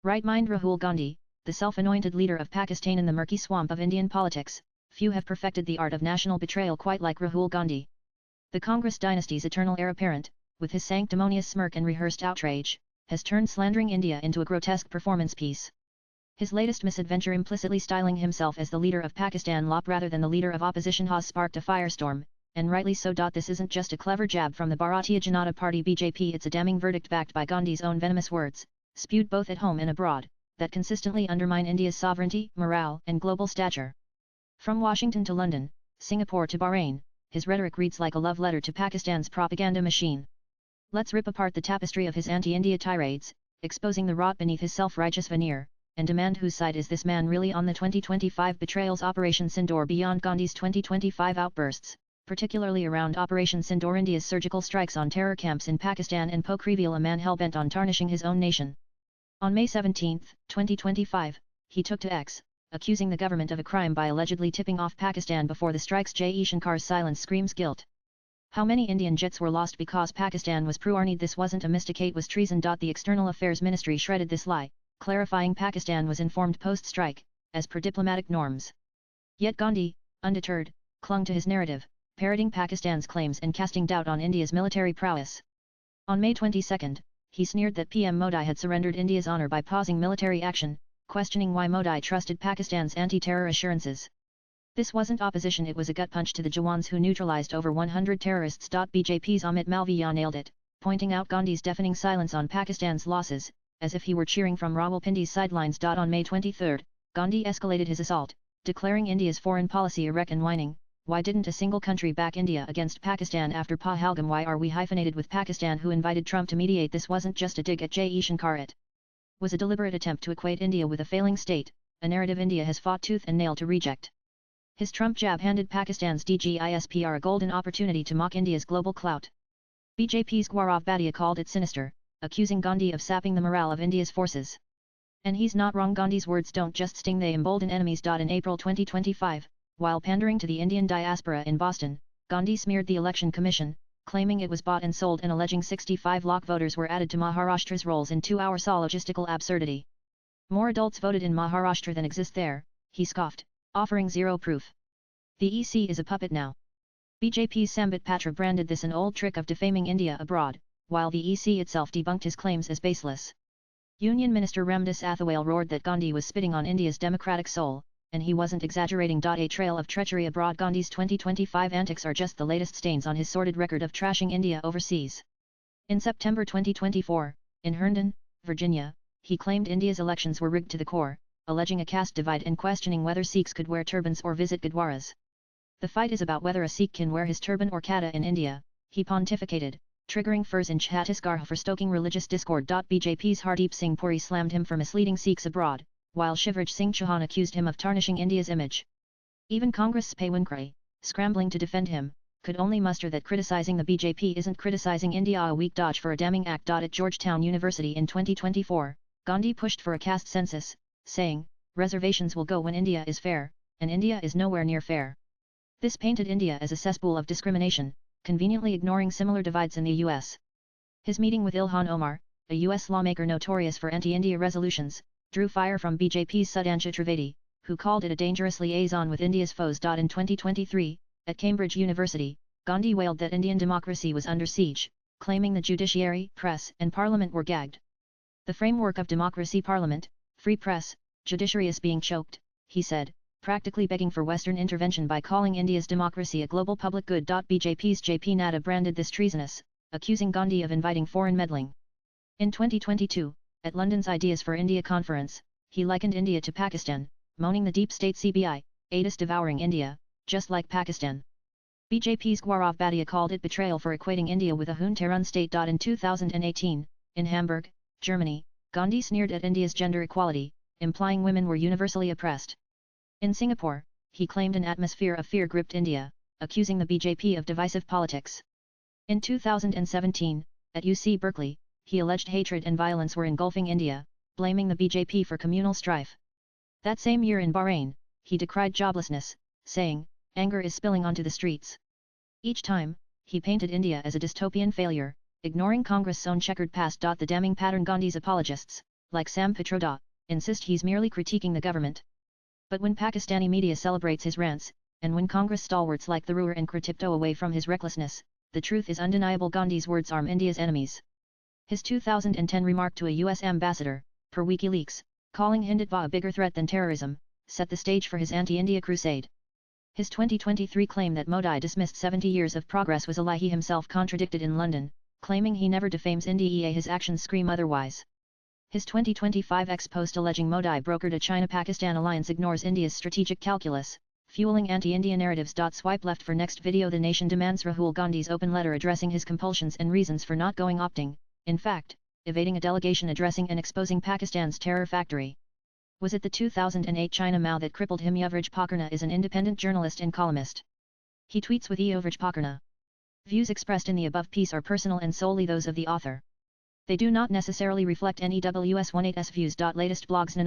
Right-mind Rahul Gandhi, the self-anointed leader of Pakistan in the murky swamp of Indian politics, few have perfected the art of national betrayal quite like Rahul Gandhi. The Congress dynasty's eternal heir apparent, with his sanctimonious smirk and rehearsed outrage, has turned slandering India into a grotesque performance piece. His latest misadventure, implicitly styling himself as the leader of Pakistan LOP rather than the leader of opposition, has sparked a firestorm, and rightly so. This isn't just a clever jab from the Bharatiya Janata Party BJP, it's a damning verdict backed by Gandhi's own venomous words, spewed both at home and abroad, that consistently undermine India's sovereignty, morale, and global stature. From Washington to London, Singapore to Bahrain, his rhetoric reads like a love letter to Pakistan's propaganda machine. Let's rip apart the tapestry of his anti-India tirades, exposing the rot beneath his self-righteous veneer, and demand whose side is this man really on. The 2025 betrayals. Operation Sindoor. Beyond Gandhi's 2025 outbursts, particularly around Operation Sindoor, India's surgical strikes on terror camps in Pakistan and Poke reveal a man hell-bent on tarnishing his own nation. On May 17, 2025, he took to X, accusing the government of a crime by allegedly tipping off Pakistan before the strikes. J. Shankar's silence screams guilt. How many Indian jets were lost because Pakistan was pro-Arnid? This wasn't a mistake, it was treason. The External Affairs Ministry shredded this lie, clarifying Pakistan was informed post-strike, as per diplomatic norms. Yet Gandhi, undeterred, clung to his narrative, parroting Pakistan's claims and casting doubt on India's military prowess. On May 22, he sneered that PM Modi had surrendered India's honour by pausing military action, questioning why Modi trusted Pakistan's anti-terror assurances. This wasn't opposition, it was a gut punch to the Jawans who neutralized over 100 terrorists. BJP's Amit Malviya nailed it, pointing out Gandhi's deafening silence on Pakistan's losses, as if he were cheering from Rawalpindi's sidelines. On May 23, Gandhi escalated his assault, declaring India's foreign policy a wreck and whining, why didn't a single country back India against Pakistan after Pahalgam? Why are we hyphenated with Pakistan? Who invited Trump to mediate? This wasn't just a dig at J. Shankar, it was a deliberate attempt to equate India with a failing state, a narrative India has fought tooth and nail to reject. His Trump jab handed Pakistan's DGISPR a golden opportunity to mock India's global clout. BJP's Gaurav Bhatia called it sinister, accusing Gandhi of sapping the morale of India's forces. And he's not wrong. Gandhi's words don't just sting, they embolden enemies. In April 2025, while pandering to the Indian diaspora in Boston, Gandhi smeared the Election Commission, claiming it was bought and sold and alleging 65 lakh voters were added to Maharashtra's rolls in 2 hour logistical absurdity. More adults voted in Maharashtra than exist there, he scoffed, offering zero proof. The EC is a puppet now. BJP's Sambit Patra branded this an old trick of defaming India abroad, while the EC itself debunked his claims as baseless. Union Minister Ramdas Athawale roared that Gandhi was spitting on India's democratic soul, and he wasn't exaggerating. A trail of treachery abroad. Gandhi's 2025 antics are just the latest stains on his sordid record of trashing India overseas. In September 2024, in Herndon, Virginia, he claimed India's elections were rigged to the core, alleging a caste divide and questioning whether Sikhs could wear turbans or visit gurdwaras. The fight is about whether a Sikh can wear his turban or kada in India, he pontificated, triggering furs in Chhattisgarh for stoking religious discord. BJP's Hardeep Singh Puri slammed him for misleading Sikhs abroad, while Shivraj Singh Chauhan accused him of tarnishing India's image. Even Congress' Pawankari, scrambling to defend him, could only muster that criticizing the BJP isn't criticizing India. A weak dodge for a damning act. At Georgetown University in 2024, Gandhi pushed for a caste census, saying, reservations will go when India is fair, and India is nowhere near fair. This painted India as a cesspool of discrimination, conveniently ignoring similar divides in the US. His meeting with Ilhan Omar, a US lawmaker notorious for anti-India resolutions, drew fire from BJP's Sudhanshu Trivedi, who called it a dangerous liaison with India's foes. In 2023, at Cambridge University, Gandhi wailed that Indian democracy was under siege, claiming the judiciary, press, and parliament were gagged. The framework of democracy, parliament, free press, judiciary is being choked, he said, practically begging for Western intervention by calling India's democracy a global public good. BJP's JP Nadda branded this treasonous, accusing Gandhi of inviting foreign meddling. In 2022, at London's Ideas for India conference, he likened India to Pakistan, moaning the deep state CBI, AIDAS devouring India, just like Pakistan. BJP's Gaurav Bhatia called it betrayal for equating India with a Junta-run state. In 2018, in Hamburg, Germany, Gandhi sneered at India's gender equality, implying women were universally oppressed. In Singapore, he claimed an atmosphere of fear gripped India, accusing the BJP of divisive politics. In 2017, at UC Berkeley, he alleged hatred and violence were engulfing India, blaming the BJP for communal strife. That same year in Bahrain, he decried joblessness, saying, anger is spilling onto the streets. Each time, he painted India as a dystopian failure, ignoring Congress' own checkered past. The damning pattern. Gandhi's apologists, like Sam Pitroda, insist he's merely critiquing the government. But when Pakistani media celebrates his rants, and when Congress stalwarts like Tharoor and tiptoe away from his recklessness, the truth is undeniable. Gandhi's words arm India's enemies. His 2010 remark to a US ambassador, per WikiLeaks, calling Hindutva a bigger threat than terrorism, set the stage for his anti-India crusade. His 2023 claim that Modi dismissed 70 years of progress was a lie he himself contradicted in London, claiming he never defames India. His actions scream otherwise. His 2025 ex-post alleging Modi brokered a China-Pakistan alliance ignores India's strategic calculus, fueling anti-India narratives. Swipe left for next video. The Nation demands Rahul Gandhi's open letter addressing his compulsions and reasons for not going opting, in fact, evading a delegation addressing and exposing Pakistan's terror factory. Was it the 2008 China Mao that crippled him? Yuvraj Pakarna is an independent journalist and columnist. He tweets with Yuvraj Pakarna. Views expressed in the above piece are personal and solely those of the author. They do not necessarily reflect NEWS18's views. Latest blogs.